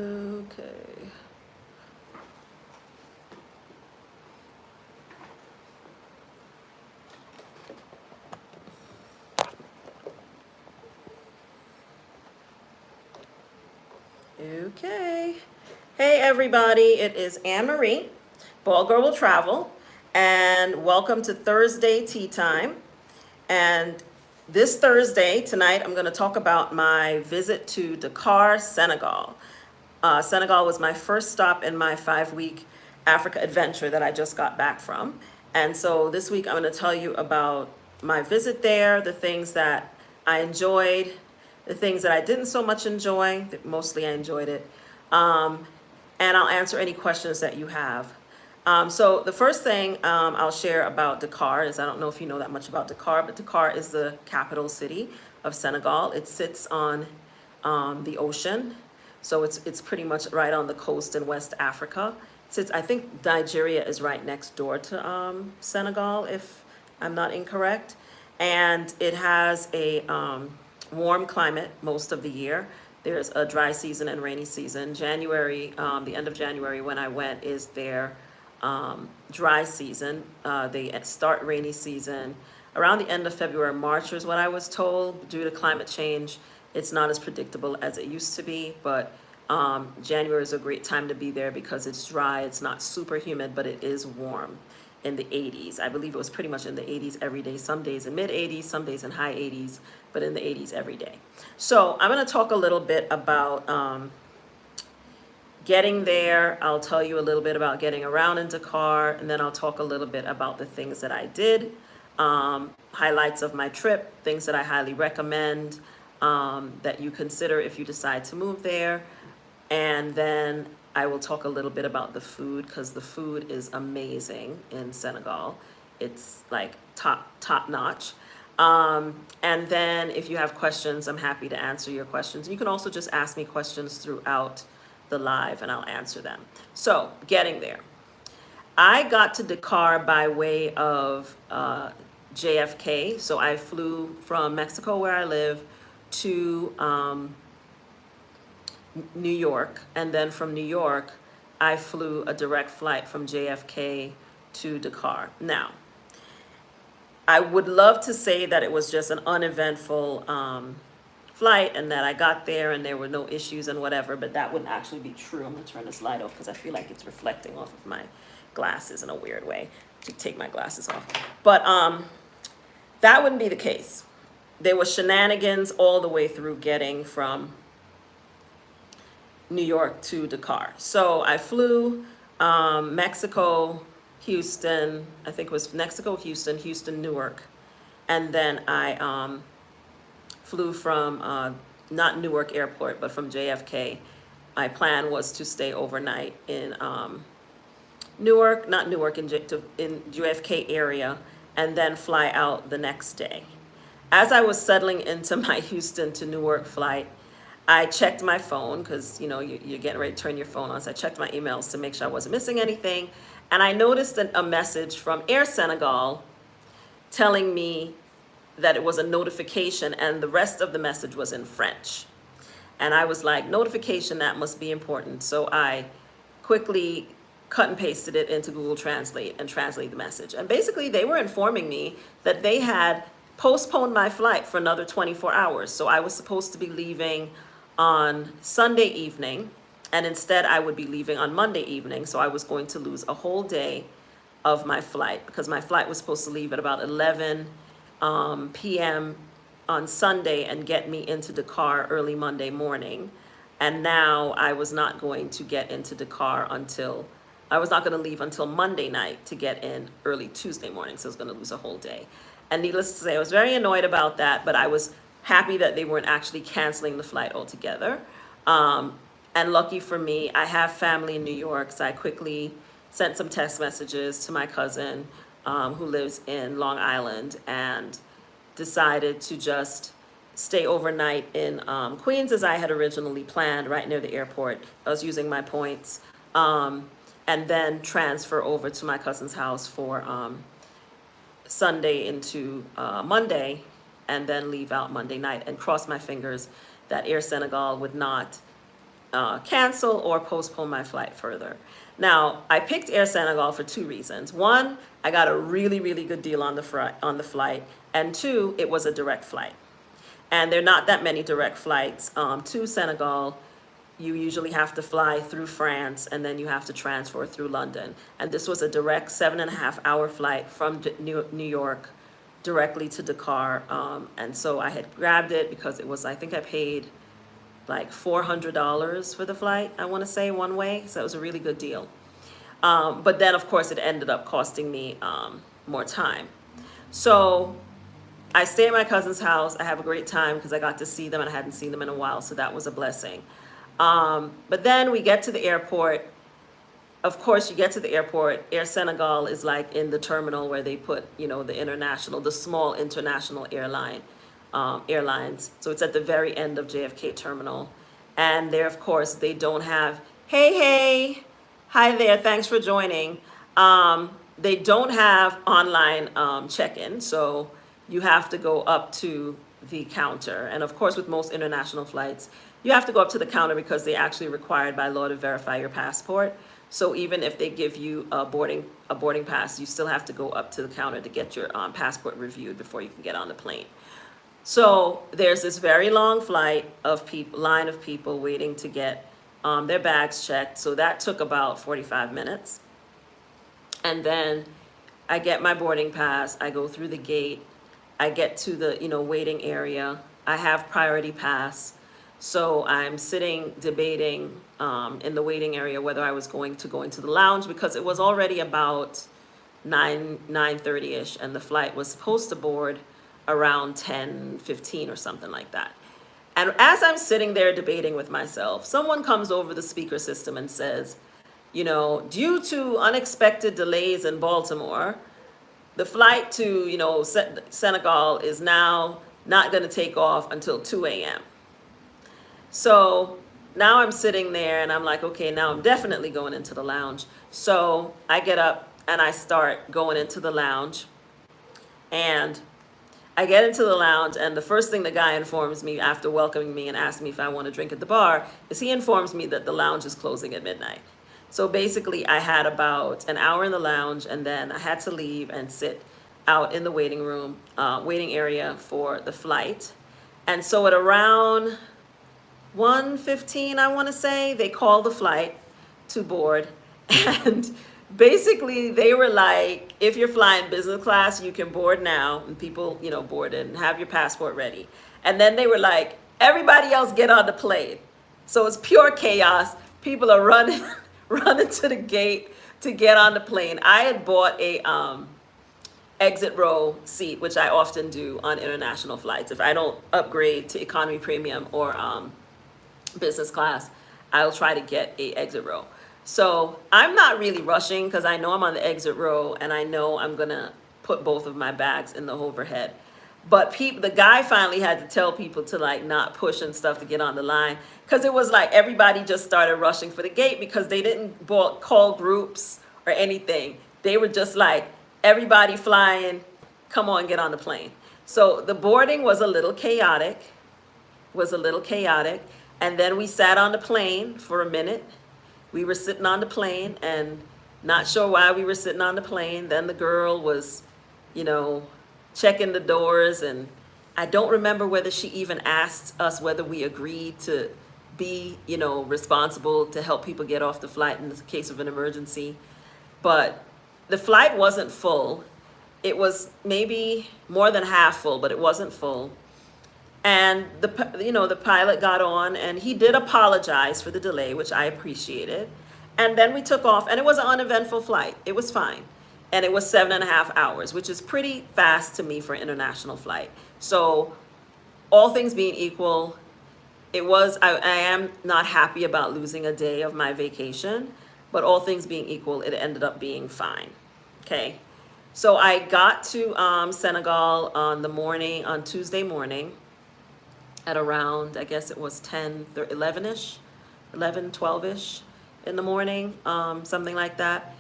Okay. Okay. Hey, everybody. It is Anne Marie, Ball Girl Will Travel, and welcome to Thursday Tea Time. And this Thursday, tonight, I'm going to talk about my visit to Dakar, Senegal. Senegal was my first stop in my 5-week Africa adventure that I just got back from. And so this week, I'm going to tell you about my visit there, the things that I enjoyed, the things that I didn't so much enjoy. Mostly I enjoyed it. And I'll answer any questions that you have. So the first thing I'll share about Dakar is, I don't know if you know that much about Dakar, but Dakar is the capital city of Senegal. It sits on the ocean, so it's pretty much right on the coast in West Africa. I think Nigeria is right next door to Senegal, if I'm not incorrect. And it has a warm climate most of the year. There's a dry season and rainy season. January, the end of January when I went, is their dry season. They start rainy season around the end of February, March is what I was told. Due to climate change, it's not as predictable as it used to be, but January is a great time to be there because it's dry, it's not super humid, but it is warm in the 80s. I believe it was pretty much in the 80s every day, some days in mid 80s, some days in high 80s, but in the 80s every day. So I'm going to talk a little bit about getting there. I'll tell you a little bit about getting around in Dakar, and then I'll talk a little bit about the things that I did, highlights of my trip, things that I highly recommend that you consider if you decide to move there. And then I will talk a little bit about the food, because the food is amazing in Senegal. It's like top notch. And then if you have questions, I'm happy to answer your questions. You can also just ask me questions throughout the live and I'll answer them. So getting there. I got to Dakar by way of JFK. So I flew from Mexico, where I live, to New York, and then from New York I flew a direct flight from JFK to Dakar. Now, I would love to say that it was just an uneventful flight and that I got there and there were no issues and whatever, but that wouldn't actually be true. I'm gonna turn this light off because I feel like it's reflecting off of my glasses in a weird way. To take my glasses off, but that wouldn't be the case. There was shenanigans all the way through getting from New York to Dakar. So I flew Mexico, Houston, I think it was Mexico, Houston, Newark. And then I flew from, not Newark Airport, but from JFK. My plan was to stay overnight in Newark, not Newark, in JFK area, and then fly out the next day. As I was settling into my Houston to Newark flight, I checked my phone because, you're getting ready to turn your phone on. So I checked my emails to make sure I wasn't missing anything. And I noticed a message from Air Senegal telling me that it was a notification, and the rest of the message was in French. And I was like, notification, that must be important. So I quickly cut and pasted it into Google Translate and translated the message. And basically they were informing me that they had postponed my flight for another 24 hours. So I was supposed to be leaving on Sunday evening, and instead I would be leaving on Monday evening. So I was going to lose a whole day of my flight, because my flight was supposed to leave at about 11 p.m. on Sunday and get me into Dakar early Monday morning. And now I was not going to get into Dakar I was not going to leave until Monday night to get in early Tuesday morning. So I was going to lose a whole day. And needless to say, I was very annoyed about that, but I was happy that they weren't actually canceling the flight altogether. And lucky for me, I have family in New York, so I quickly sent some text messages to my cousin who lives in Long Island, and decided to just stay overnight in Queens, as I had originally planned, right near the airport. I was using my points, and then transfer over to my cousin's house for Sunday into Monday, and then leave out Monday night, and cross my fingers that Air Senegal would not cancel or postpone my flight further. Now, I picked Air Senegal for two reasons. One, I got a really, really good deal on the flight, and two, it was a direct flight. And there are not that many direct flights to Senegal. You usually have to fly through France, and then you have to transfer through London. And this was a direct 7.5 hour flight from New York directly to Dakar. And so I had grabbed it because it was, I think I paid like $400 for the flight, I want to say, one way. So it was a really good deal. But then, of course, it ended up costing me more time. So I stay at my cousin's house. I have a great time because I got to see them and I hadn't seen them in a while. So that was a blessing. But then we get to the airport. Of course, you get to the airport. Air Senegal is like in the terminal where they put, the small international airlines. So it's at the very end of JFK terminal. And there, of course, they don't have, hey, hi there, thanks for joining. They don't have online check-in, so you have to go up to the counter. And of course, with most international flights, you have to go up to the counter because they're actually required by law to verify your passport. So even if they give you a boarding pass, you still have to go up to the counter to get your passport reviewed before you can get on the plane. So there's this very long line of people waiting to get their bags checked. So that took about 45 minutes. And then I get my boarding pass. I go through the gate. I get to the, waiting area. I have priority pass. So I'm sitting debating in the waiting area whether I was going to go into the lounge because it was already about 9:30ish, and the flight was supposed to board around 10:15 or something like that. And as I'm sitting there debating with myself, someone comes over the speaker system and says, due to unexpected delays in Baltimore, the flight to, Senegal is now not going to take off until 2 a.m. So now I'm sitting there and I'm like, okay, now I'm definitely going into the lounge. So I get up and I start going into the lounge. And I get into the lounge, and the first thing the guy informs me after welcoming me and asking me if I want to drink at the bar is he informs me that the lounge is closing at midnight. So basically, I had about an hour in the lounge, and then I had to leave and sit out in the waiting room, waiting area for the flight. And so at around 1:15, I want to say, they called the flight to board. And basically, they were like, if you're flying business class, you can board now. And people, boarded and have your passport ready. And then they were like, everybody else get on the plane. So it's pure chaos. People are running to the gate to get on the plane. I had bought a exit row seat, which I often do on international flights. If I don't upgrade to economy premium or business class, I'll try to get a exit row. So I'm not really rushing because I know I'm on the exit row and I know I'm gonna put both of my bags in the overhead. But the guy finally had to tell people to not push and stuff to get on the line, because it was like everybody just started rushing for the gate because they didn't call groups or anything. They were just like, everybody flying, come on, get on the plane. So the boarding was a little chaotic, and then we sat on the plane for a minute. We were sitting on the plane and not sure why we were sitting on the plane. Then the girl was, checking the doors, and I don't remember whether she even asked us whether we agreed to be, responsible to help people get off the flight in the case of an emergency. But the flight wasn't full. It was maybe more than half full, but it wasn't full. And the pilot got on, and he did apologize for the delay, which I appreciated. And then we took off, and it was an uneventful flight. It was fine. And it was 7.5 hours, which is pretty fast to me for an international flight. So all things being equal, I am not happy about losing a day of my vacation, but all things being equal, it ended up being fine. Okay. So I got to Senegal on Tuesday morning at around, I guess it was 11-ish, 12-ish in the morning, something like that,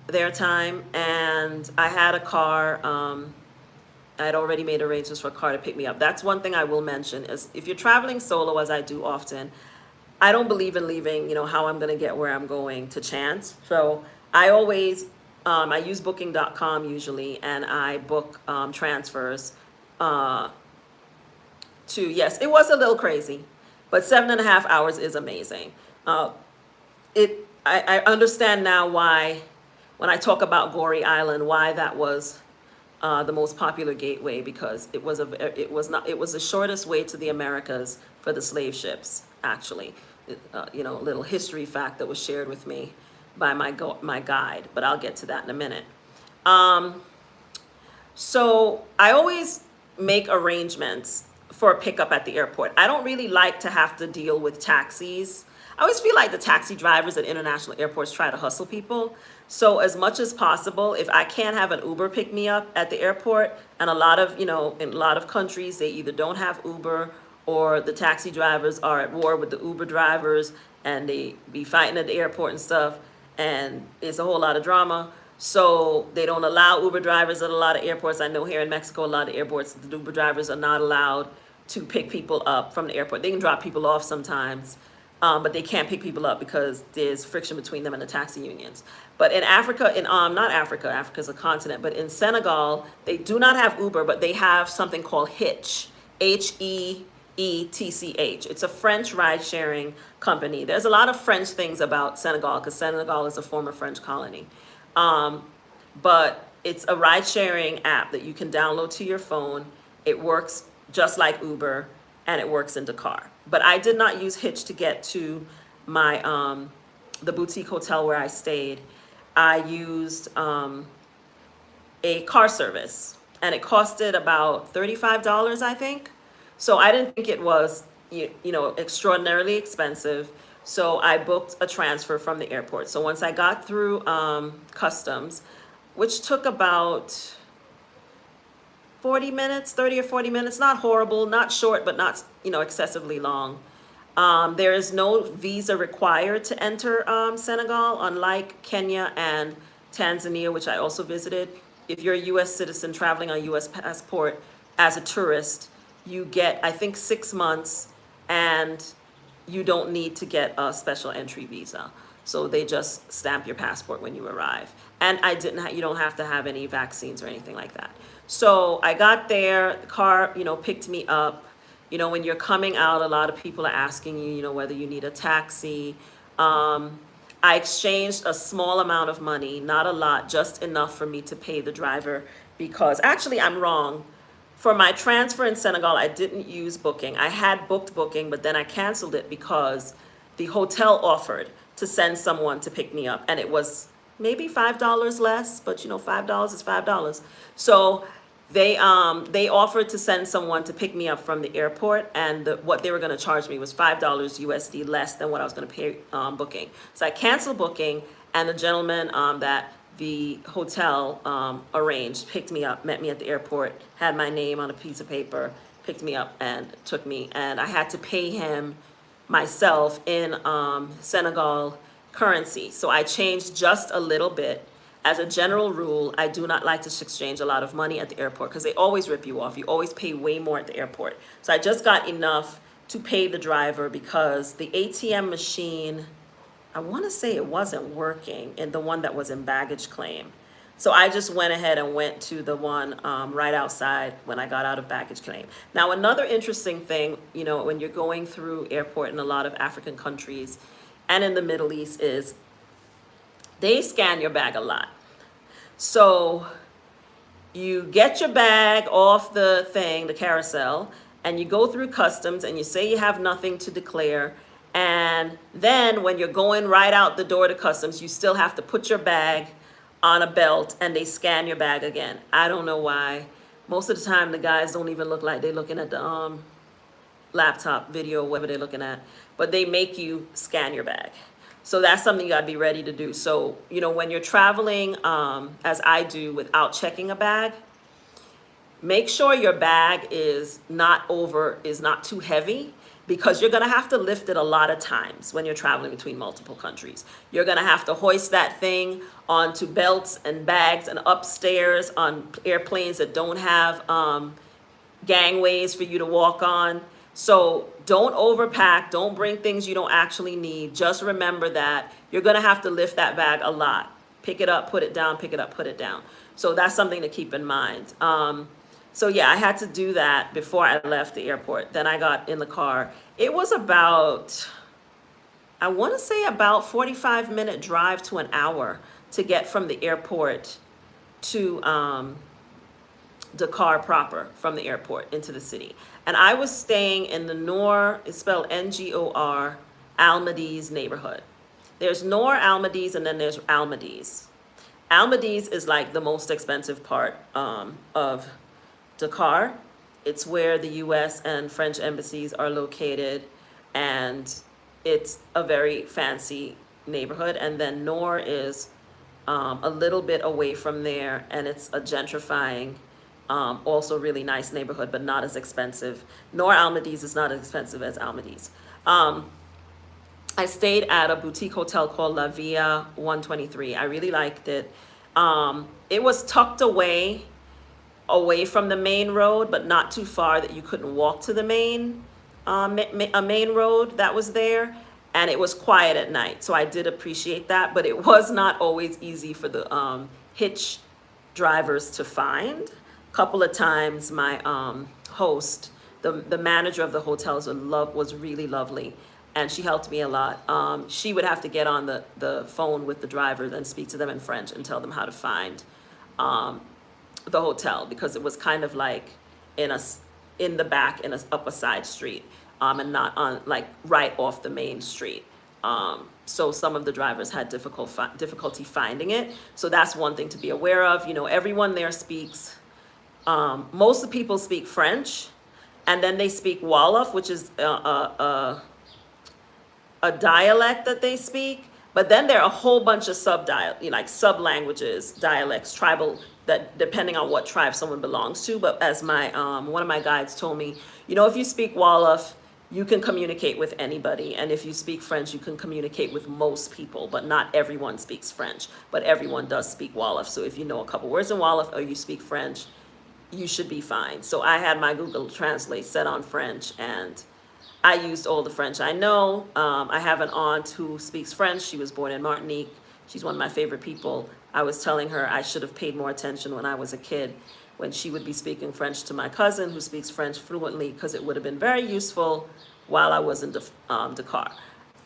their time. And I had a car. I had already made arrangements for a car to pick me up. That's one thing I will mention is if you're traveling solo, as I do often, I don't believe in leaving, how I'm going to get where I'm going to chance. So I always, I use booking.com usually, and I book transfers uh, yes, it was a little crazy, but 7.5 hours is amazing. Uh, I understand now why, when I talk about Goree Island, why that was the most popular gateway, because it was the shortest way to the Americas for the slave ships, actually. A little history fact that was shared with me by my guide, but I'll get to that in a minute. So I always make arrangements for a pickup at the airport. I don't really like to have to deal with taxis. I always feel like the taxi drivers at international airports try to hustle people. So as much as possible, if I can't have an Uber pick me up at the airport, and in a lot of countries, they either don't have Uber, or the taxi drivers are at war with the Uber drivers and they be fighting at the airport and stuff, and it's a whole lot of drama. So they don't allow Uber drivers at a lot of airports. I know here in Mexico, a lot of airports, the Uber drivers are not allowed to pick people up from the airport. They can drop people off sometimes, but they can't pick people up because there's friction between them and the taxi unions. But in Africa, not Africa, Africa's a continent, but in Senegal, they do not have Uber, but they have something called Hitch, Heetch. It's a French ride-sharing company. There's a lot of French things about Senegal, because Senegal is a former French colony. But it's a ride-sharing app that you can download to your phone. It works just like Uber, and it works in Dakar. But I did not use Hitch to get to my the boutique hotel where I stayed. I used a car service, and it costed about $35, I think. So I didn't think it was extraordinarily expensive. So I booked a transfer from the airport. So once I got through customs, which took about 30 or 40 minutes, not horrible, not short, but not, excessively long. There is no visa required to enter Senegal, unlike Kenya and Tanzania, which I also visited. If you're a U.S. citizen traveling on a U.S. passport as a tourist, you get, I think, 6 months, and you don't need to get a special entry visa. So they just stamp your passport when you arrive. And you don't have to have any vaccines or anything like that. So I got there, the car, picked me up. When you're coming out, a lot of people are asking you, whether you need a taxi. I exchanged a small amount of money, not a lot, just enough for me to pay the driver, because actually I'm wrong. For my transfer in Senegal, I didn't use booking. I had booked booking, but then I canceled it because the hotel offered to send someone to pick me up, and it was maybe $5 less, but $5 is $5. So they offered to send someone to pick me up from the airport, and what they were going to charge me was $5 USD less than what I was going to pay booking. So I canceled booking, and the gentleman that the hotel arranged picked me up, met me at the airport, had my name on a piece of paper, picked me up and took me, and I had to pay him myself in Senegal currency. So I changed just a little bit. As a general rule, I do not like to exchange a lot of money at the airport, because they always rip you off. You always pay way more at the airport. So I just got enough to pay the driver, because the ATM machine, I want to say it wasn't working in the one that was in baggage claim. So I just went ahead and went to the one right outside when I got out of baggage claim. Now, another interesting thing, when you're going through airport in a lot of African countries and in the Middle East, is they scan your bag a lot. So you get your bag off the thing, the carousel, and you go through customs, and you say you have nothing to declare. And then when you're going right out the door to customs, you still have to put your bag on a belt, and they scan your bag again. I don't know why. Most of the time, the guys don't even look like they're looking at the laptop video, whatever they're looking at, but they make you scan your bag. So that's something you gotta be ready to do. So, when you're traveling, as I do, without checking a bag, make sure your bag is not too heavy, because you're going to have to lift it a lot of times when you're traveling between multiple countries. You're going to have to hoist that thing onto belts and bags and upstairs on airplanes that don't have gangways for you to walk on. So don't overpack. Don't bring things you don't actually need. Just remember that you're going to have to lift that bag a lot. Pick it up, put it down, pick it up, put it down. So that's something to keep in mind. So yeah, I had to do that before I left the airport. Then I got in the car. It was about, I want to say about 45-minute drive to an hour to get from the airport to Dakar proper, from the airport into the city. And I was staying in the Noor, it's spelled Ngor, Almadies neighborhood. There's Noor Almadies and then there's Almadies. Almadies is like the most expensive part of Dakar. It's where the US and French embassies are located, and it's a very fancy neighborhood. And then Noor is a little bit away from there, and it's a gentrifying, also really nice neighborhood, but not as expensive. Noor Almadies is not as expensive as Almadies. I stayed at a boutique hotel called La Via 123. I really liked it. It was tucked away from the main road, but not too far that you couldn't walk to the main road that was there. And it was quiet at night, so I did appreciate that. But it was not always easy for the hitch drivers to find. A couple of times, my host, the manager of the hotels, was really lovely, and she helped me a lot. She would have to get on the phone with the drivers and speak to them in French and tell them how to find the hotel, because it was kind of like in the back up a side street, and not on like right off the main street. So some of the drivers had difficulty finding it. So that's one thing to be aware of. You know, everyone there speaks. Most of the people speak French, and then they speak Wolof, which is a dialect that they speak. But then there are a whole bunch of sub languages, dialects, tribal, that depending on what tribe someone belongs to. But as my one of my guides told me, you know, if you speak Wolof, you can communicate with anybody, and if you speak French, you can communicate with most people. But not everyone speaks French, but everyone does speak Wolof. So if you know a couple words in Wolof or you speak French, you should be fine. So I had my Google Translate set on French, and I used all the French I know. I have an aunt who speaks French. She was born in Martinique. She's one of my favorite people. I was telling her I should have paid more attention when I was a kid, when she would be speaking French to my cousin who speaks French fluently, because it would have been very useful while I was in Dakar,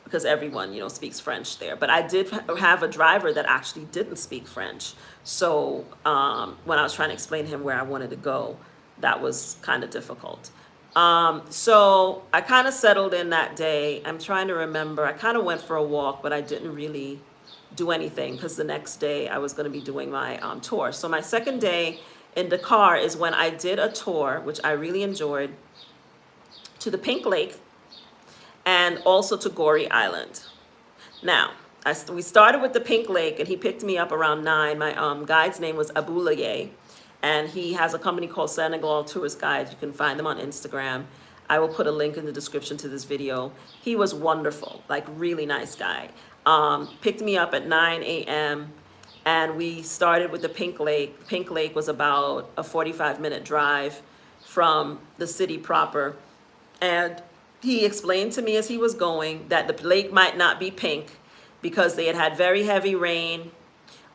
because everyone, you know, speaks French there. But I did have a driver that actually didn't speak French. So when I was trying to explain to him where I wanted to go, that was kind of difficult. So I kind of settled in that day. I'm trying to remember. I kind of went for a walk, but I didn't really do anything, because the next day I was going to be doing my tour. So my second day in Dakar is when I did a tour, which I really enjoyed, to the Pink Lake and also to Goree Island. Now, we started with the Pink Lake, and he picked me up around 9. My guide's name was Abulaye, and he has a company called Senegal Tourist Guides. You can find them on Instagram. I will put a link in the description to this video. He was wonderful, like really nice guy. Picked me up at 9 a.m. and we started with the Pink Lake. Pink Lake was about a 45-minute drive from the city proper. And he explained to me as he was going that the lake might not be pink because they had very heavy rain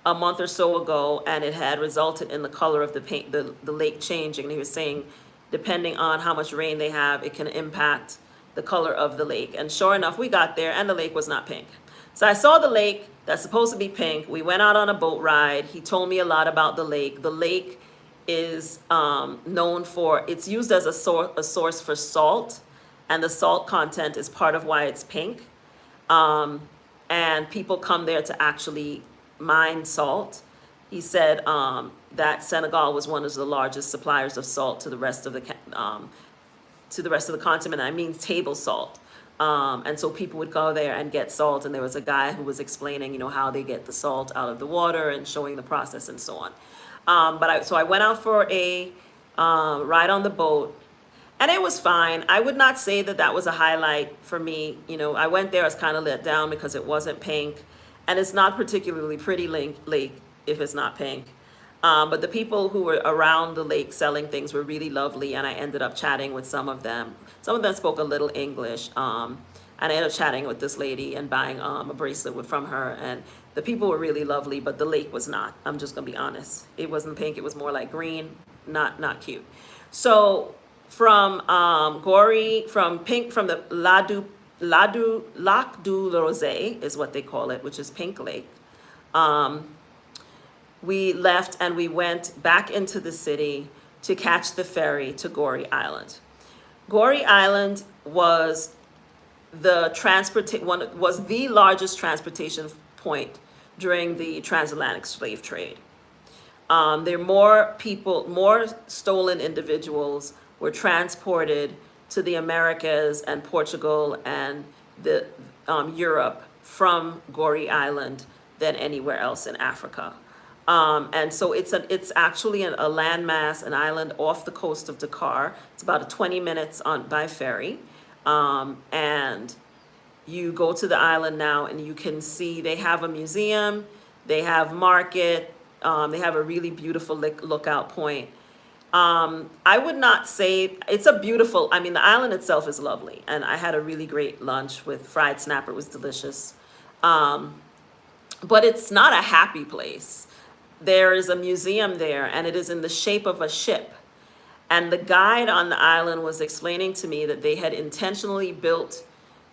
a month or so ago, and it had resulted in the color of the lake changing. And he was saying, depending on how much rain they have, it can impact the color of the lake. And sure enough, we got there and the lake was not pink. So I saw the lake that's supposed to be pink. We went out on a boat ride. He told me a lot about the lake. The lake is known for, it's used as a source for salt, and the salt content is part of why it's pink. And people come there to actually mine salt. He said that Senegal was one of the largest suppliers of salt to the rest of the continent. I mean table salt. And so people would go there and get salt, and there was a guy who was explaining, you know, how they get the salt out of the water and showing the process and so on. So I went out for a ride on the boat, and it was fine. I would not say that that was a highlight for me. You know, I went there, I was kind of let down because it wasn't pink, and it's not particularly pretty lake if it's not pink. But the people who were around the lake selling things were really lovely, and I ended up chatting with some of them. Some of them spoke a little English, and I ended up chatting with this lady and buying a bracelet from her. And the people were really lovely, but the lake was not. I'm just gonna be honest. It wasn't pink. It was more like green. Not cute. So from from the Lac du Rosé is what they call it, which is Pink Lake. We left and we went back into the city to catch the ferry to Goree Island. Goree Island was was the largest transportation point during the transatlantic slave trade. There more stolen individuals were transported to the Americas and Portugal and the Europe from Goree Island than anywhere else in Africa. And so it's actually a landmass, an island off the coast of Dakar. It's about 20 minutes by ferry. And you go to the island now and you can see they have a museum, they have market, they have a really beautiful lookout point. I would not say it's I mean, the island itself is lovely. And I had a really great lunch with fried snapper. It was delicious. But it's not a happy place. There is a museum there, and it is in the shape of a ship. And the guide on the island was explaining to me that they had intentionally built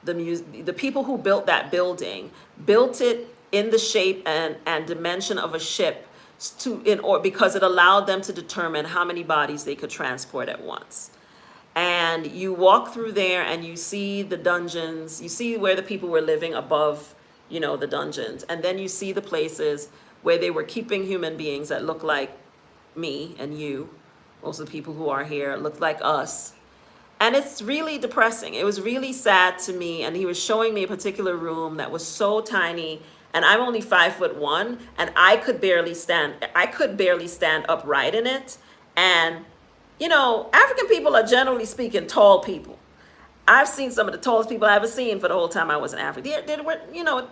the people who built that building built it in the shape and dimension of a ship because it allowed them to determine how many bodies they could transport at once. And you walk through there and you see the dungeons, you see where the people were living above, the dungeons. And then you see the places where they were keeping human beings that look like me and you. Most of the people who are here look like us. And it's really depressing. It was really sad to me. And he was showing me a particular room that was so tiny. And I'm only 5'1", and I could barely stand upright in it. And, African people are generally speaking tall people. I've seen some of the tallest people I ever seen for the whole time I was in Africa. They were,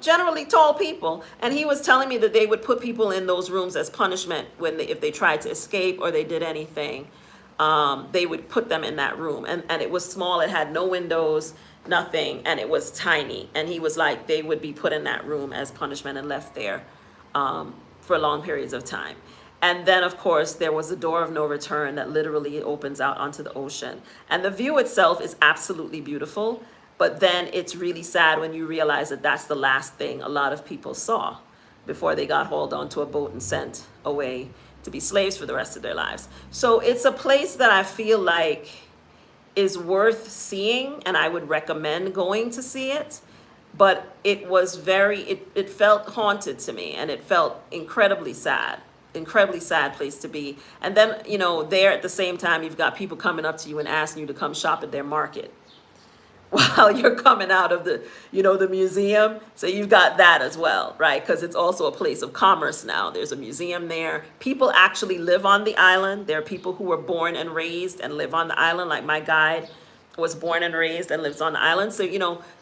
generally tall people. And he was telling me that they would put people in those rooms as punishment if they tried to escape or they did anything. They would put them in that room. And it was small. It had no windows, nothing. And it was tiny. And he was like, they would be put in that room as punishment and left there for long periods of time. And then, of course, there was a door of no return that literally opens out onto the ocean. And the view itself is absolutely beautiful. But then it's really sad when you realize that that's the last thing a lot of people saw before they got hauled onto a boat and sent away to be slaves for the rest of their lives. So it's a place that I feel like is worth seeing, and I would recommend going to see it. But it was it felt haunted to me, and it felt incredibly sad place to be. And then, there at the same time, you've got people coming up to you and asking you to come shop at their market while you're coming out of the museum. So you've got that as well, right? Because it's also a place of commerce now. There's a museum there. People actually live on the island. There are people who were born and raised and live on the island. Like my guide was born and raised and lives on the island. So,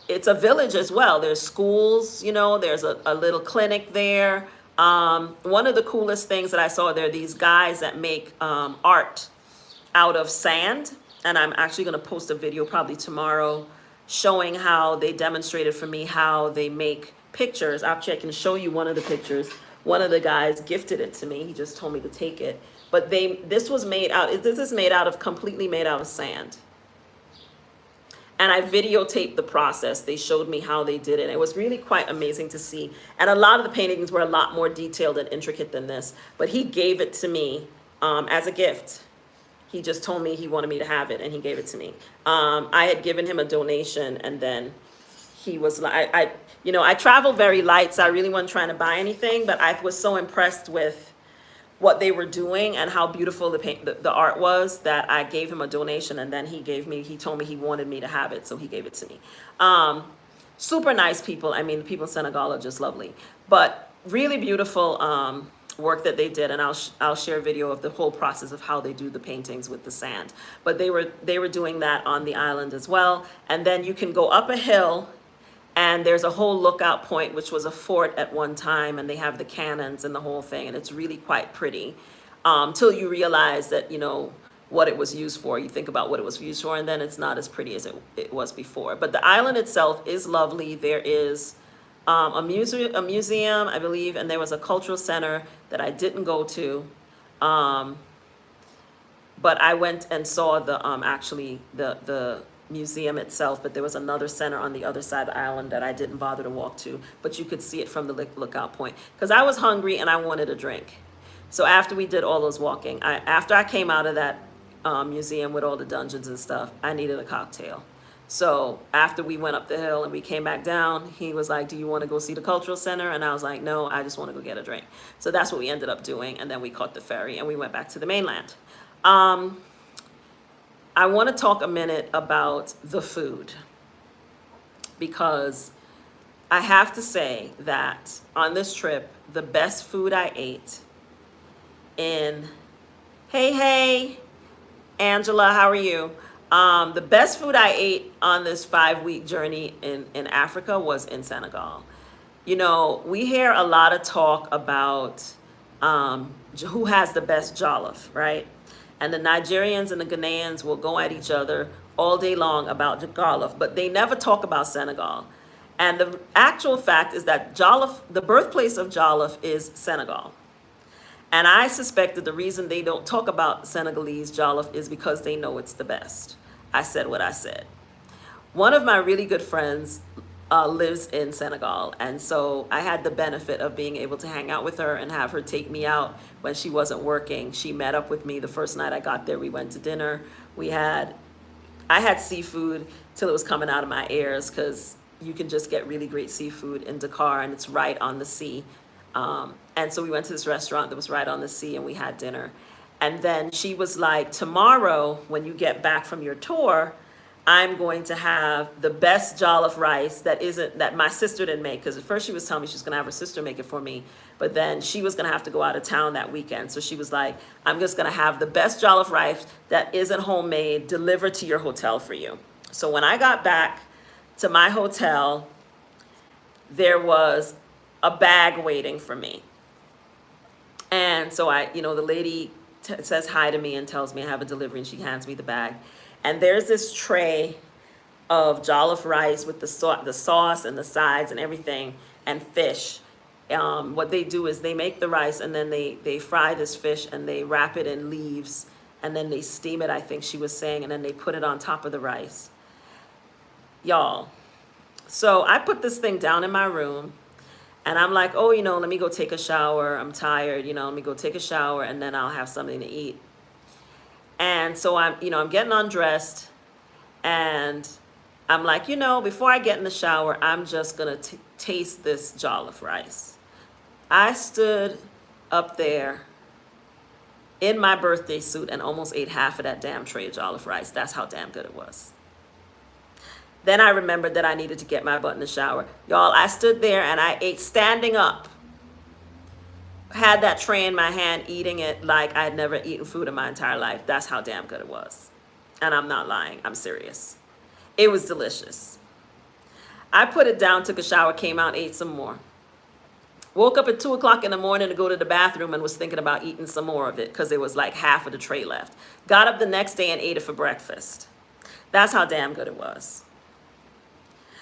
it's a village as well. There's schools, there's a little clinic there. One of the coolest things that I saw, there are these guys that make art out of sand. And I'm actually going to post a video probably tomorrow showing how they demonstrated for me how they make pictures. Actually, I can show you one of the pictures. One of the guys gifted it to me. He just told me to take it. But this is completely made out of sand. And I videotaped the process. They showed me how they did it. It was really quite amazing to see. And a lot of the paintings were a lot more detailed and intricate than this. But he gave it to me as a gift. He just told me he wanted me to have it, and he gave it to me. I had given him a donation, and then he was like, I travel very light, so I really wasn't trying to buy anything. But I was so impressed with what they were doing and how beautiful the art was that I gave him a donation, and then he told me he wanted me to have it, so he gave it to me. Super nice people. I mean, the people in Senegal are just lovely, but really beautiful work that they did. And I'll share a video of the whole process of how they do the paintings with the sand. But they were doing that on the island as well. And then you can go up a hill, and there's a whole lookout point, which was a fort at one time, and they have the cannons and the whole thing, and it's really quite pretty. till you realize that, what it was used for. You think about what it was used for, and then it's not as pretty as it was before. But the island itself is lovely. There is a museum, I believe, and there was a cultural center that I didn't go to. Um, but I went and saw actually the museum itself, but there was another center on the other side of the island that I didn't bother to walk to, but you could see it from the lookout point because I was hungry and I wanted a drink. So after we did all those walking, after I came out of that museum with all the dungeons and stuff, I needed a cocktail. So after we went up the hill and we came back down, he was like, do you want to go see the cultural center? And I was like, no, I just want to go get a drink. So that's what we ended up doing. And then we caught the ferry and we went back to the mainland. I want to talk a minute about the food because I have to say that on this trip, the best food I ate hey, Angela, how are you? The best food I ate on this 5-week journey in Africa was in Senegal. We hear a lot of talk about who has the best jollof, right? And the Nigerians and the Ghanaians will go at each other all day long about jollof, but they never talk about Senegal. And the actual fact is that jollof, the birthplace of jollof, is Senegal. And I suspect that the reason they don't talk about Senegalese jollof is because they know it's the best. I said what I said. One of my really good friends lives in Senegal, and so I had the benefit of being able to hang out with her and have her take me out when she wasn't working. She met up with me the first night I got there. We went to dinner. I had seafood till it was coming out of my ears because you can just get really great seafood in Dakar, and it's right on the sea. And so we went to this restaurant that was right on the sea, and we had dinner. And then she was like, tomorrow, when you get back from your tour, I'm going to have the best jollof rice that my sister didn't make. Because at first she was telling me she was going to have her sister make it for me. But then she was going to have to go out of town that weekend. So she was like, I'm just going to have the best jollof rice that isn't homemade delivered to your hotel for you. So when I got back to my hotel, there was a bag waiting for me. And so the lady says hi to me and tells me I have a delivery, and she hands me the bag. And there's this tray of jollof rice with the sauce and the sides and everything, and fish. What they do is they make the rice, and then they fry this fish, and they wrap it in leaves, and then they steam it, I think she was saying, and then they put it on top of the rice. Y'all. So I put this thing down in my room, and I'm like, oh, let me go take a shower. I'm tired, let me go take a shower, and then I'll have something to eat. And so I'm getting undressed, and I'm like, before I get in the shower, I'm just going to taste this jollof rice. I stood up there in my birthday suit and almost ate half of that damn tray of jollof rice. That's how damn good it was. Then I remembered that I needed to get my butt in the shower. Y'all, I stood there and I ate standing up. Had that tray in my hand, eating it like I had never eaten food in my entire life. That's how damn good it was. And I'm not lying. I'm serious. It was delicious. I put it down, took a shower, came out, ate some more. Woke up at 2 o'clock in the morning to go to the bathroom and was thinking about eating some more of it because there was like half of the tray left. Got up the next day and ate it for breakfast. That's how damn good it was.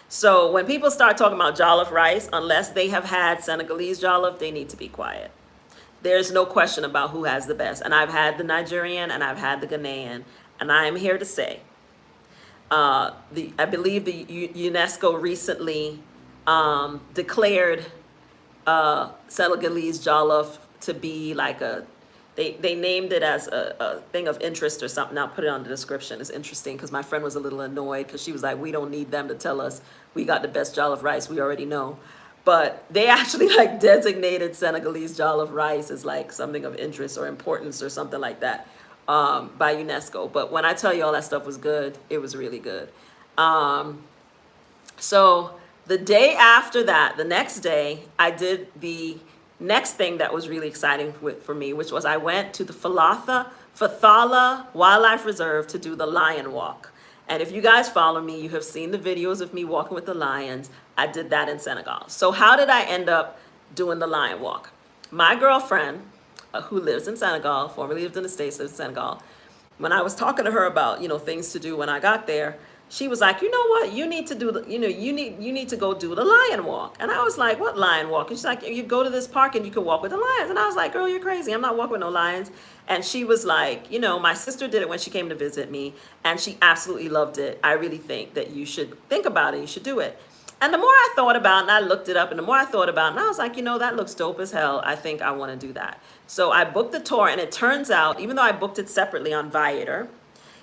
So when people start talking about jollof rice, unless they have had Senegalese jollof, they need to be quiet. There's no question about who has the best. And I've had the Nigerian and I've had the Ghanaian. And I am here to say, I believe the UNESCO recently declared Senegalese jollof to be like they named it as a thing of interest or something. I'll put it on the description. It's interesting because my friend was a little annoyed because she was like, we don't need them to tell us we got the best jollof rice. We already know. But they actually like designated Senegalese jollof rice as like something of interest or importance or something like that by UNESCO. But when I tell you all that stuff was good, it was really good. So the day after that, the next day, I did the next thing that was really exciting for me, which was I went to the Fathala Wildlife Reserve to do the lion walk. And if you guys follow me, you have seen the videos of me walking with the lions. I did that in Senegal. So how did I end up doing the lion walk? My girlfriend who lives in Senegal, formerly lived in the States, lives in Senegal. When I was talking to her about, things to do when I got there, she was like, you know what, you need to do the, you need to go do the lion walk. And I was like, what lion walk? And she's like, you go to this park and you can walk with the lions. And I was like, girl, you're crazy. I'm not walking with no lions. And she was like, my sister did it when she came to visit me, and she absolutely loved it. I really think that you should think about it. You should do it. And the more I thought about it, and I looked it up, and the more I thought about it, and I was like, that looks dope as hell. I think I want to do that. So I booked the tour, and it turns out, even though I booked it separately on Viator,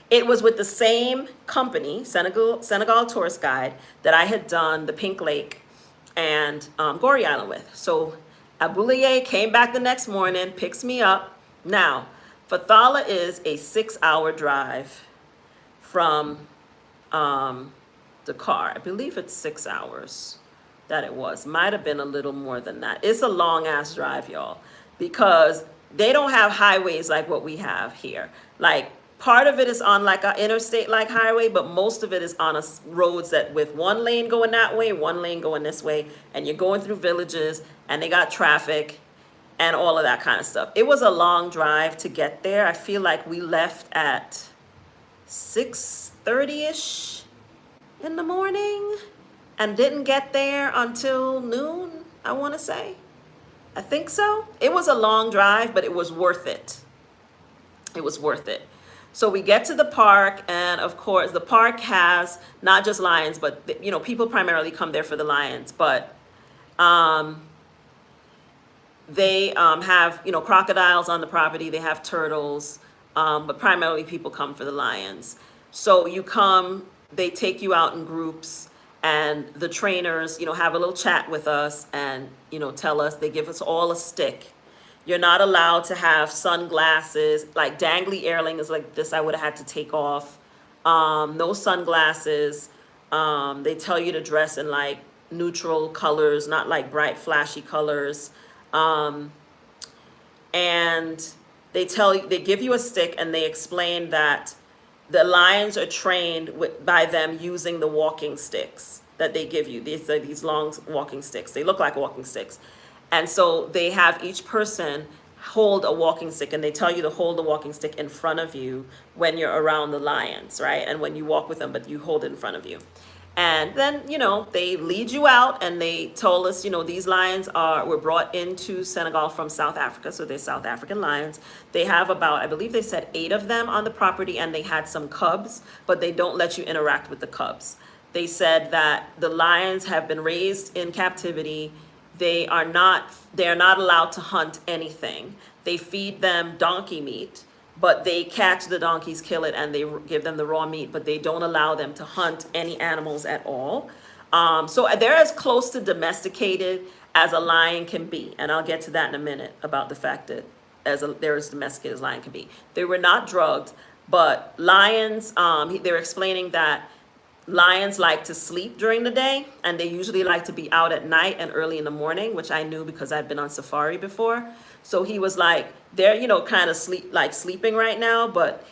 it was with the same company, Senegal Tourist Guide, that I had done the Pink Lake and Goree Island with. So Abulaye came back the next morning, picks me up. Now, Fathala is a 6-hour drive from Dakar. I believe it's 6 hours that it was. Might have been a little more than that. It's a long ass drive, y'all, because they don't have highways like what we have here. Like, part of it is on like an interstate like highway, but most of it is on roads that with one lane going that way, one lane going this way, and you're going through villages, and they got traffic and all of that kind of stuff. It was a long drive to get there. I feel like we left at 6:30ish in the morning and didn't get there until noon, I want to say. I think so. It was a long drive, but it was worth it. It was worth it. So we get to the park, and of course the park has not just lions, but people primarily come there for the lions, but they have crocodiles on the property, they have turtles, but primarily people come for the lions. So you come, they take you out in groups, and the trainers have a little chat with us, and tell us, they give us all a stick. You're not allowed to have sunglasses, like dangly earrings like this I would have had to take off. No sunglasses. They tell you to dress in like neutral colors, not like bright flashy colors. And they give you a stick, and they explain that the lions are trained by them using the walking sticks that they give you. These are these long walking sticks. They look like walking sticks. And so they have each person hold a walking stick, and they tell you to hold the walking stick in front of you when you're around the lions, right? And when you walk with them, but you hold it in front of you. And then, they lead you out, and they told us, these lions were brought into Senegal from South Africa. So they're South African lions. They have about, I believe they said 8 of them on the property, and they had some cubs, but they don't let you interact with the cubs. They said that the lions have been raised in captivity. They are not allowed to hunt anything. They feed them donkey meat, but they catch the donkeys, kill it, and they give them the raw meat, but they don't allow them to hunt any animals at all. So they're as close to domesticated as a lion can be. And I'll get to that in a minute about the fact that they're as domesticated as a lion can be. They were not drugged, but lions, they're explaining that lions like to sleep during the day, and they usually like to be out at night and early in the morning, which I knew because I've been on safari before. So he was like, they're, kind of sleeping right now, but,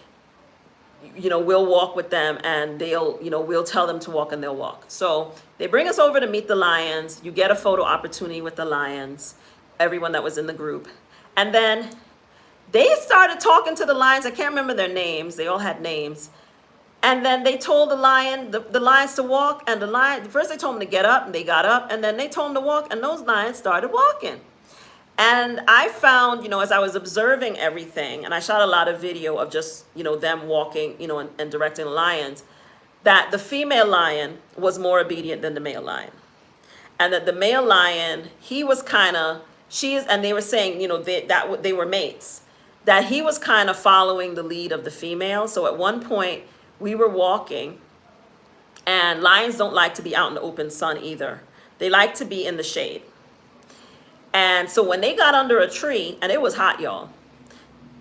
we'll walk with them, and they'll, we'll tell them to walk, and they'll walk. So they bring us over to meet the lions. You get a photo opportunity with the lions, everyone that was in the group. And then they started talking to the lions. I can't remember their names. They all had names. And then they told the lions to walk, and first they told them to get up, and they got up, and then they told them to walk, and those lions started walking. And I found, as I was observing everything, and I shot a lot of video of just, them walking, and directing the lions, that the female lion was more obedient than the male lion. And that the male lion, he was and they were saying, they were mates, that he was kind of following the lead of the female. So at one point, we were walking, and lions don't like to be out in the open sun either. They like to be in the shade. And so when they got under a tree, and it was hot, y'all,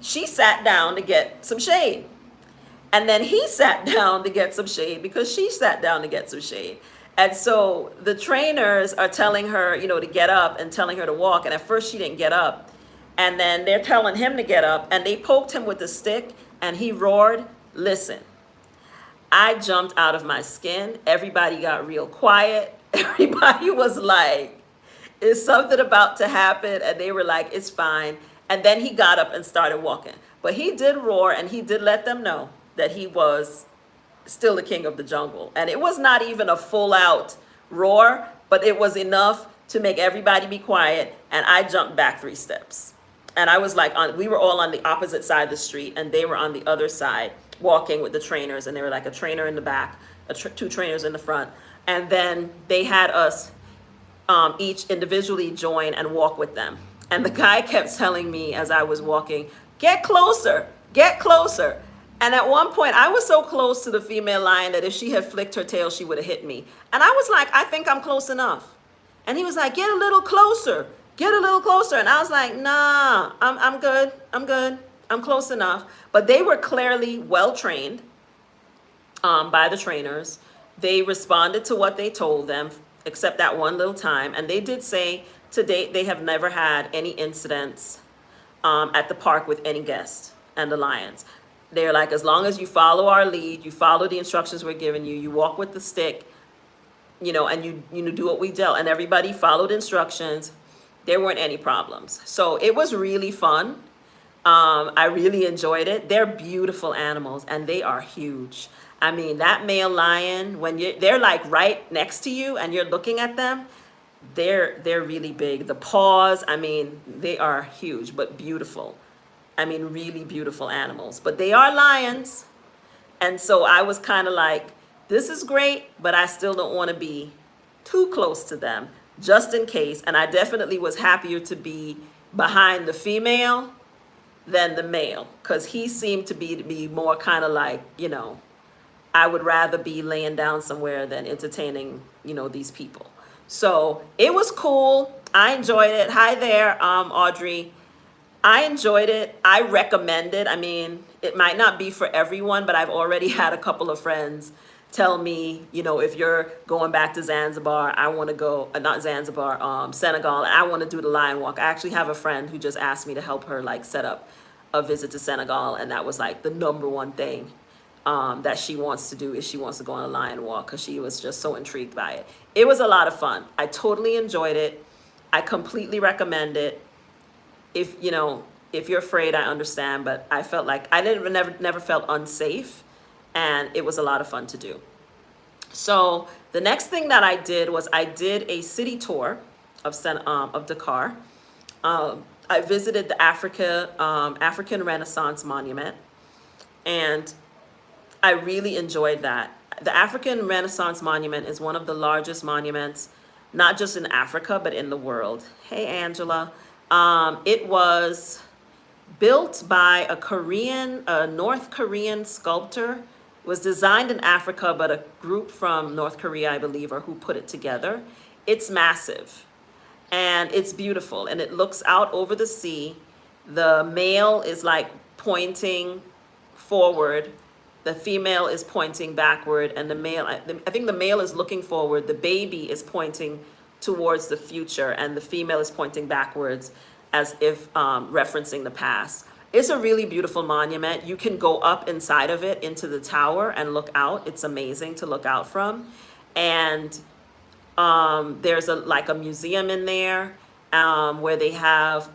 she sat down to get some shade. And then he sat down to get some shade because she sat down to get some shade. And so the trainers are telling her, to get up, and telling her to walk. And at first she didn't get up. And then they're telling him to get up, and they poked him with a stick, and he roared, "Listen." I jumped out of my skin. Everybody got real quiet. Everybody was like, is something about to happen? And they were like, it's fine. And then he got up and started walking. But he did roar, and he did let them know that he was still the king of the jungle. And it was not even a full out roar, but it was enough to make everybody be quiet. And I jumped back 3 steps. And I was like, we were all on the opposite side of the street, and they were on the other side walking with the trainers. And they were like a trainer in the back, 2 trainers in the front. And then they had us each individually join and walk with them. And the guy kept telling me as I was walking, get closer, get closer. And at one point, I was so close to the female lion that if she had flicked her tail, she would have hit me. And I was like, I think I'm close enough. And he was like, get a little closer, get a little closer. And I was like, nah, I'm good, I'm close enough. But they were clearly well trained by the trainers. They responded to what they told them, except that one little time. And they did say to date, they have never had any incidents at the park with any guests and the lions. They're like, as long as you follow our lead, you follow the instructions we're giving you, you walk with the stick, you know, and you do what we tell. And everybody followed instructions. There weren't any problems. So it was really fun. I really enjoyed it. They're beautiful animals, and they are huge. I mean, that male lion, when they're like right next to you and you're looking at them, they're really big. The paws, I mean, they are huge, but beautiful. I mean, really beautiful animals. But they are lions. And so I was kind of like, this is great, but I still don't want to be too close to them, just in case. And I definitely was happier to be behind the female than the male, because he seemed to be more kind of like, you know, I would rather be laying down somewhere than entertaining, you know, these people. So it was cool. I enjoyed it. Hi there, Audrey. I enjoyed it. I recommend it. I mean, it might not be for everyone, but I've already had a couple of friends tell me, you know, if you're going back to Zanzibar, I want to go, not Zanzibar, Senegal, I want to do the lion walk. I actually have a friend who just asked me to help her like set up a visit to Senegal, and that was like the #1 thing that she wants to do, is she wants to go on a lion walk, because she was just so intrigued by it. It was a lot of fun. I totally enjoyed it. I completely recommend it. If, you know, if you're afraid, I understand, but I felt like I never felt unsafe, and it was a lot of fun to do. So the next thing that I did was I did a city tour of Dakar. I visited the African Renaissance Monument, and I really enjoyed that. The African Renaissance Monument is one of the largest monuments, not just in Africa, but in the world. Hey, Angela. It was built by a North Korean sculptor. It was designed in Africa, but a group from North Korea, I believe, or who put it together. It's massive, and it's beautiful, and it looks out over the sea. The male is like pointing forward. The female is pointing backward, and the male, I think the male is looking forward. The baby is pointing towards the future, and the female is pointing backwards, as if referencing the past. It's a really beautiful monument. You can go up inside of it into the tower and look out. It's amazing to look out from. And there's a museum in there where they have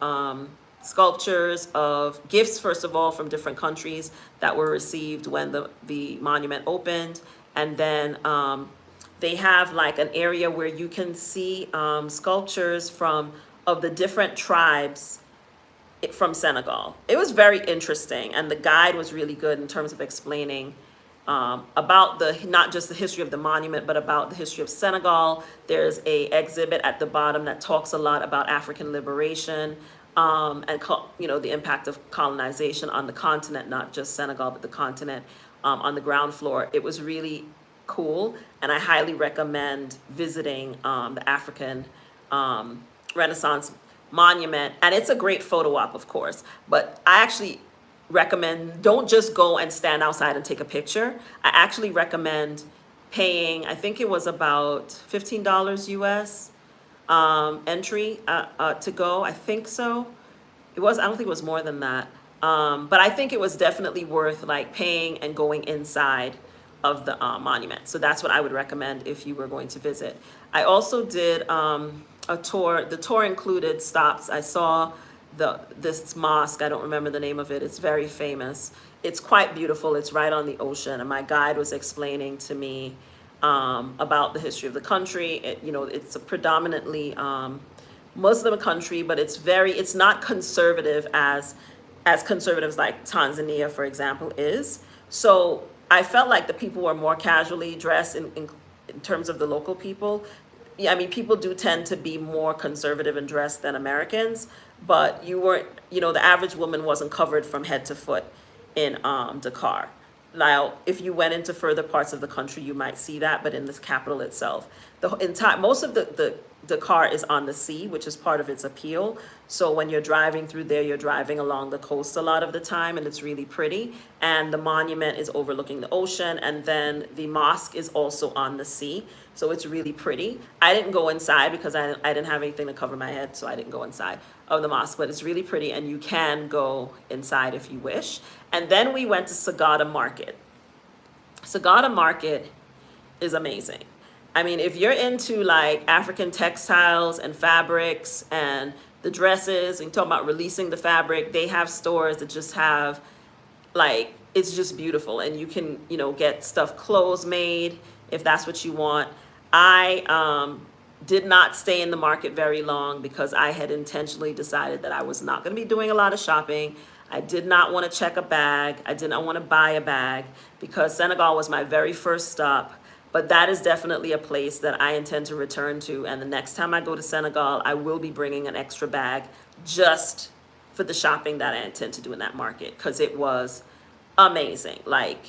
sculptures of gifts, first of all, from different countries that were received when the monument opened. And then they have like an area where you can see sculptures of the different tribes from Senegal. It was very interesting, and the guide was really good in terms of explaining about not just the history of the monument, but about the history of Senegal. There's a exhibit at the bottom that talks a lot about African liberation, and the impact of colonization on the continent, not just Senegal, but the continent, on the ground floor. It was really cool, and I highly recommend visiting the African Renaissance Monument. And it's a great photo op, of course, but I actually recommend, don't just go and stand outside and take a picture. I actually recommend paying, I think it was about $15 US entry to go. I think so. I don't think it was more than that. But I think it was definitely worth like paying and going inside of the monument. So that's what I would recommend if you were going to visit. I also did a tour. The tour included stops. I saw this mosque. I don't remember the name of it. It's very famous. It's quite beautiful. It's right on the ocean, and my guide was explaining to me about the history of the country. It's a predominantly Muslim country, but it's not conservative as conservatives like Tanzania, for example, is. So I felt like the people were more casually dressed in terms of the local people. Yeah, I mean, people do tend to be more conservative in dress than Americans, but you weren't, the average woman wasn't covered from head to foot in Dakar. Now, if you went into further parts of the country, you might see that, but in the capital itself, most of the car is on the sea, which is part of its appeal. So when you're driving through there, you're driving along the coast a lot of the time, and it's really pretty. And the monument is overlooking the ocean, and then the mosque is also on the sea. So it's really pretty. I didn't go inside because I didn't have anything to cover my head, so I didn't go inside of the mosque, but it's really pretty, and you can go inside if you wish. And then we went to Sagada Market. Sagada Market is amazing. I mean, if you're into like African textiles and fabrics and the dresses, and you talk about releasing the fabric, they have stores that just have like, it's just beautiful, and you can, get stuff clothes made if that's what you want. I did not stay in the market very long because I had intentionally decided that I was not going to be doing a lot of shopping. I did not want to check a bag. I did not want to buy a bag because Senegal was my very first stop. But that is definitely a place that I intend to return to. And the next time I go to Senegal, I will be bringing an extra bag just for the shopping that I intend to do in that market, because it was amazing. Like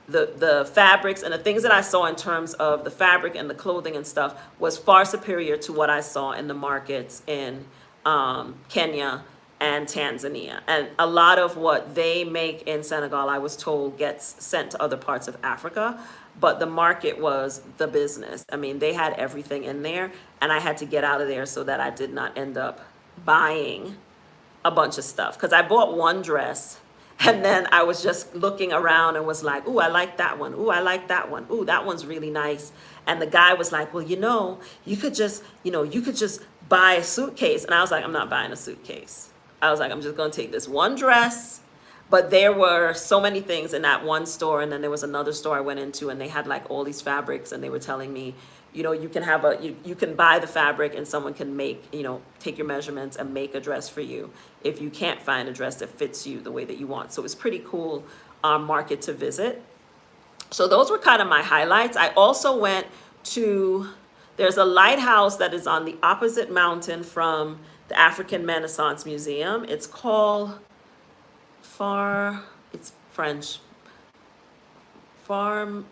the fabrics and the things that I saw in terms of the fabric and the clothing and stuff was far superior to what I saw in the markets in Kenya and Tanzania. And a lot of what they make in Senegal, I was told, gets sent to other parts of Africa. But the market was the business. I mean, they had everything in there, and I had to get out of there so that I did not end up buying a bunch of stuff. Because I bought one dress, and then I was just looking around and was like, ooh, I like that one. Ooh, I like that one. Ooh, that one's really nice. And the guy was like, well, you could just buy a suitcase. And I was like, I'm not buying a suitcase. I was like, I'm just going to take this one dress. But there were so many things in that one store, and then there was another store I went into, and they had like all these fabrics, and they were telling me, you can buy the fabric, and someone can make, take your measurements and make a dress for you if you can't find a dress that fits you the way that you want. So it was pretty cool market to visit. So those were kind of my highlights. I also went to, there's a lighthouse that is on the opposite mountain from the African Renaissance Museum. It's called it's French. Farmamales,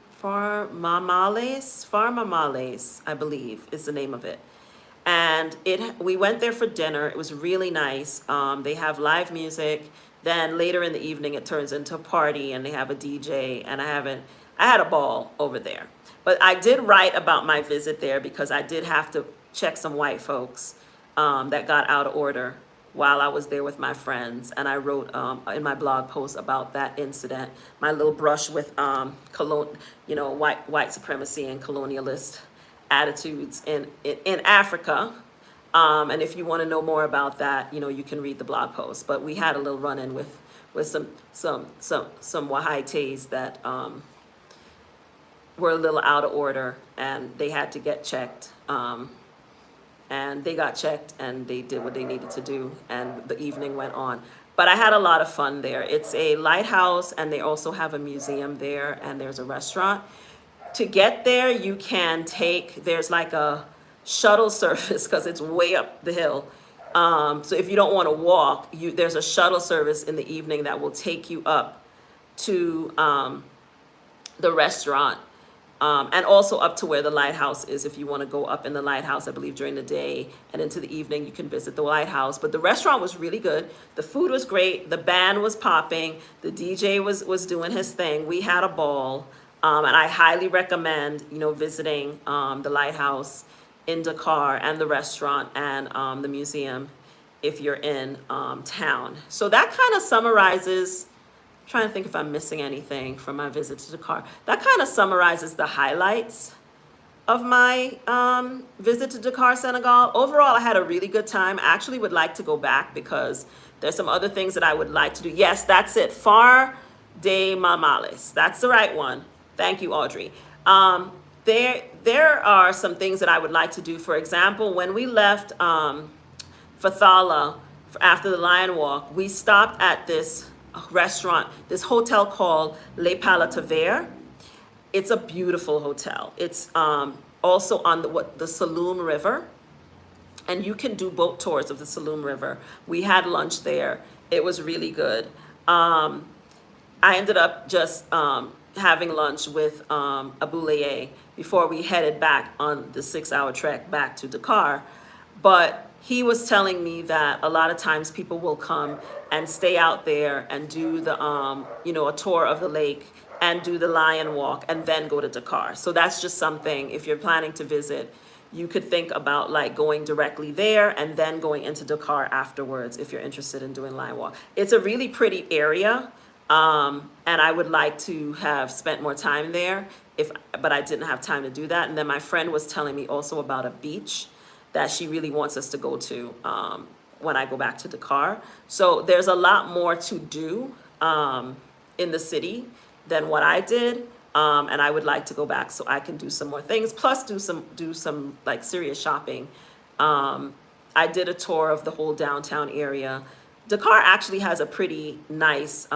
I believe, is the name of it. And we went there for dinner. It was really nice. They have live music. Then later in the evening, it turns into a party, and they have a DJ. And I had a ball over there. But I did write about my visit there because I did have to check some white folks that got out of order while I was there with my friends. And I wrote in my blog post about that incident, my little brush with white supremacy and colonialist attitudes in Africa. And if you want to know more about that, you can read the blog post. But we had a little run-in with some Wahaites that were a little out of order, and they had to get checked. And they got checked, and they did what they needed to do, and the evening went on. But I had a lot of fun there. It's a lighthouse, and they also have a museum there, and there's a restaurant. To get there, there's like a shuttle service because it's way up the hill. So if you don't want to walk, there's a shuttle service in the evening that will take you up to the restaurant. And also up to where the lighthouse is. If you want to go up in the lighthouse, I believe during the day and into the evening, you can visit the lighthouse. But the restaurant was really good. The food was great. The band was popping. The DJ was doing his thing. We had a ball. And I highly recommend, visiting the lighthouse in Dakar and the restaurant and the museum if you're in town. So that kind of summarizes. Trying to think if I'm missing anything from my visit to Dakar. That kind of summarizes the highlights of my visit to Dakar, Senegal. Overall, I had a really good time. I actually would like to go back because there's some other things that I would like to do. Yes, that's it. Far de Mamales. That's the right one. Thank you, Audrey. There are some things that I would like to do. For example, when we left Fathala after the Lion Walk, we stopped at this restaurant, this hotel called Le Palatavere. It's a beautiful hotel. It's also on the Saloum River, and you can do boat tours of the Saloum River. We had lunch there. It was really good. I ended up just having lunch with Abulaye before we headed back on the 6-hour trek back to Dakar. But he was telling me that a lot of times people will come and stay out there and do the, a tour of the lake and do the Lion Walk and then go to Dakar. So that's just something, if you're planning to visit, you could think about like going directly there and then going into Dakar afterwards if you're interested in doing Lion Walk. It's a really pretty area, and I would like to have spent more time there, but I didn't have time to do that. And then my friend was telling me also about a beach that she really wants us to go to when I go back to Dakar. So there's a lot more to do in the city than what I did. And I would like to go back so I can do some more things, plus do some like serious shopping. I did a tour of the whole downtown area. Dakar actually has a pretty nice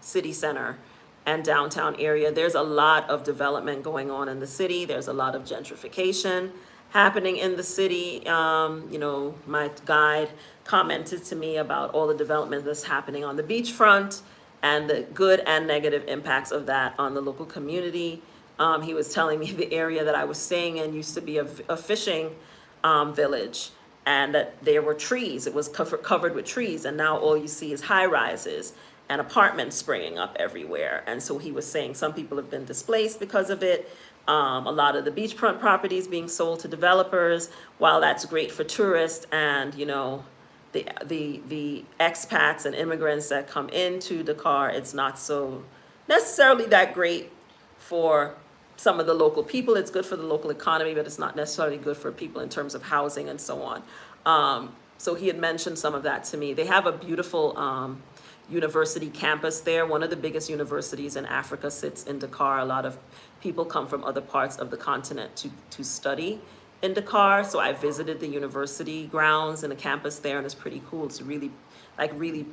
city center and downtown area. There's a lot of development going on in the city. There's a lot of gentrification happening in the city. My guide commented to me about all the development that's happening on the beachfront and the good and negative impacts of that on the local community. He was telling me the area that I was staying in used to be a fishing village, and that there were trees. It was covered with trees, and now all you see is high rises and apartments springing up everywhere. And so he was saying some people have been displaced because of it. A lot of the beachfront properties being sold to developers. While that's great for tourists and the expats and immigrants that come into Dakar, it's not so necessarily that great for some of the local people. It's good for the local economy, but it's not necessarily good for people in terms of housing and so on. So he had mentioned some of that to me. They have a beautiful university campus there. One of the biggest universities in Africa sits in Dakar. A lot of people come from other parts of the continent to study in Dakar. So I visited the university grounds and the campus there, and it's pretty cool. It's really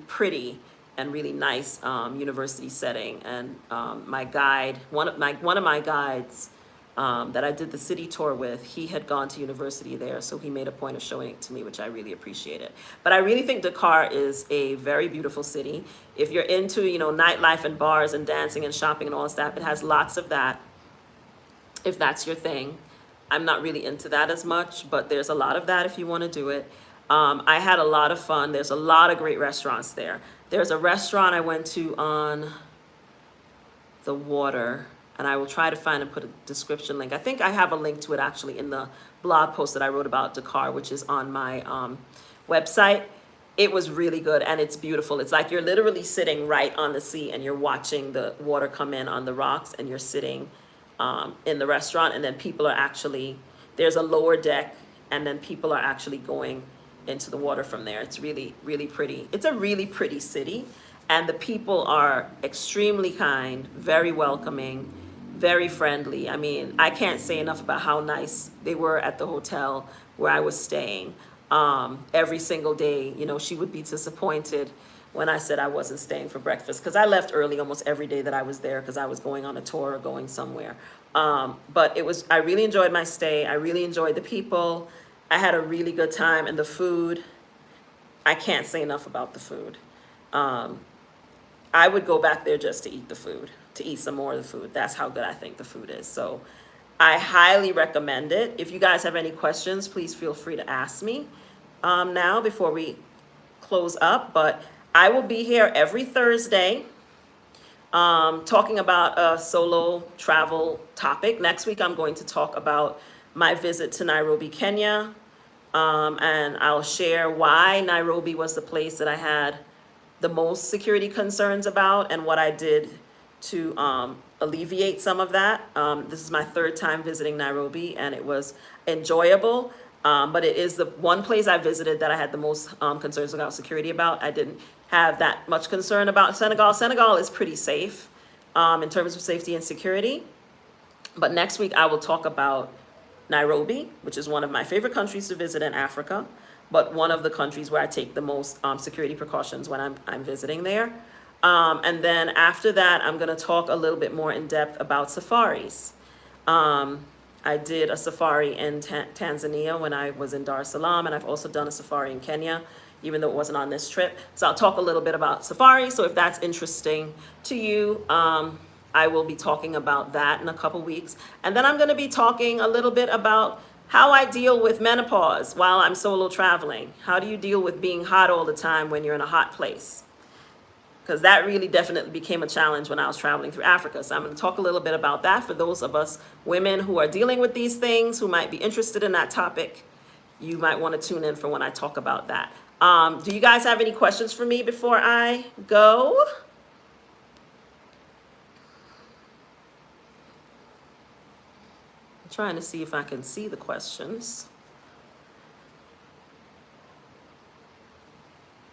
pretty and really nice university setting. And my guide, one of my guides that I did the city tour with, he had gone to university there, so he made a point of showing it to me, which I really appreciated. But I really think Dakar is a very beautiful city. If you're into nightlife and bars and dancing and shopping and all that stuff, it has lots of that, if that's your thing. I'm not really into that as much, but there's a lot of that if you want to do it. I had a lot of fun. There's a lot of great restaurants there. There's a restaurant I went to on the water, and I will try to find and put a description link. I think I have a link to it actually in the blog post that I wrote about Dakar, which is on my website. It was really good, and it's beautiful. It's like you're literally sitting right on the sea, and you're watching the water come in on the rocks, and you're sitting in the restaurant, and then people are actually, there's a lower deck, and then people are actually going into the water from there. It's really, really pretty. It's a really pretty city, and the people are extremely kind, very welcoming, very friendly. I mean, I can't say enough about how nice they were at the hotel where I was staying. Every single day, she would be disappointed when I said I wasn't staying for breakfast, because I left early almost every day that I was there because I was going on a tour or going somewhere. But I really enjoyed my stay. I really enjoyed the people. I had a really good time, and the food, I can't say enough about the food. I would go back there just to eat the food, to eat some more of the food. That's how good I think the food is. So I highly recommend it. If you guys have any questions, please feel free to ask me now before we close up. But I will be here every Thursday talking about a solo travel topic. Next week, I'm going to talk about my visit to Nairobi, Kenya. And I'll share why Nairobi was the place that I had the most security concerns about, and what I did to alleviate some of that. This is my third time visiting Nairobi, and it was enjoyable. But it is the one place I visited that I had the most concerns about security about. I didn't have that much concern about Senegal. Senegal is pretty safe in terms of safety and security. But next week I will talk about Nairobi, which is one of my favorite countries to visit in Africa, but one of the countries where I take the most security precautions when I'm visiting there. And then after that, I'm going to talk a little bit more in depth about safaris. I did a safari in Tanzania when I was in Dar es Salaam, and I've also done a safari in Kenya, even though it wasn't on this trip. So I'll talk a little bit about safaris. So if that's interesting to you, I will be talking about that in a couple weeks. And then I'm going to be talking a little bit about how I deal with menopause while I'm solo traveling. How do you deal with being hot all the time when you're in a hot place? Because that really definitely became a challenge when I was traveling through Africa. So I'm going to talk a little bit about that for those of us women who are dealing with these things, who might be interested in that topic. You might want to tune in for when I talk about that. Do you guys have any questions for me before I go? I'm trying to see if I can see the questions.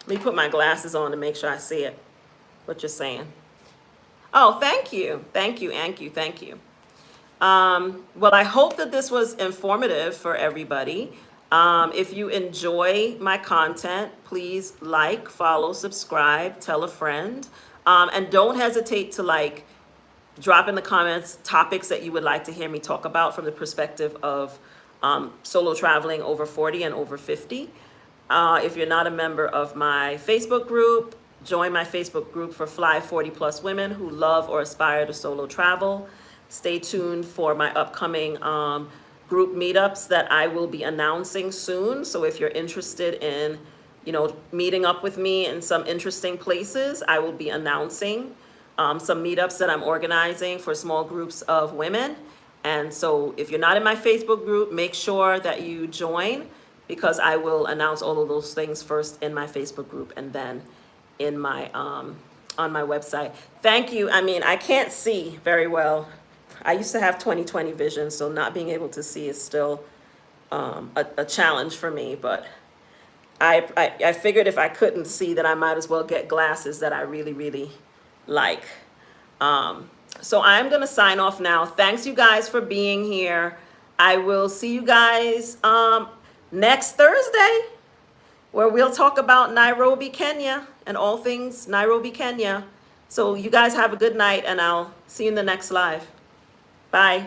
Let me put my glasses on to make sure I see it. What you're saying. Oh, thank you. Thank you, Anki. Thank you. Well, I hope that this was informative for everybody. If you enjoy my content, please like, follow, subscribe, tell a friend. And don't hesitate to drop in the comments topics that you would like to hear me talk about from the perspective of solo traveling over 40 and over 50. If you're not a member of my Facebook group, join my Facebook group for Fly 40 Plus women who love or aspire to solo travel. Stay tuned for my upcoming group meetups that I will be announcing soon. So if you're interested in, meeting up with me in some interesting places, I will be announcing some meetups that I'm organizing for small groups of women. And so if you're not in my Facebook group, make sure that you join, because I will announce all of those things first in my Facebook group and then in my on my website. Thank you. I mean, I can't see very well. I used to have 20/20 vision, so not being able to see is still a challenge for me. But I figured if I couldn't see, that I might as well get glasses that I really, really like. So I'm going to sign off now. Thanks, you guys, for being here. I will see you guys next Thursday, where we'll talk about Nairobi, Kenya, and all things Nairobi, Kenya. So you guys have a good night, and I'll see you in the next live. Bye.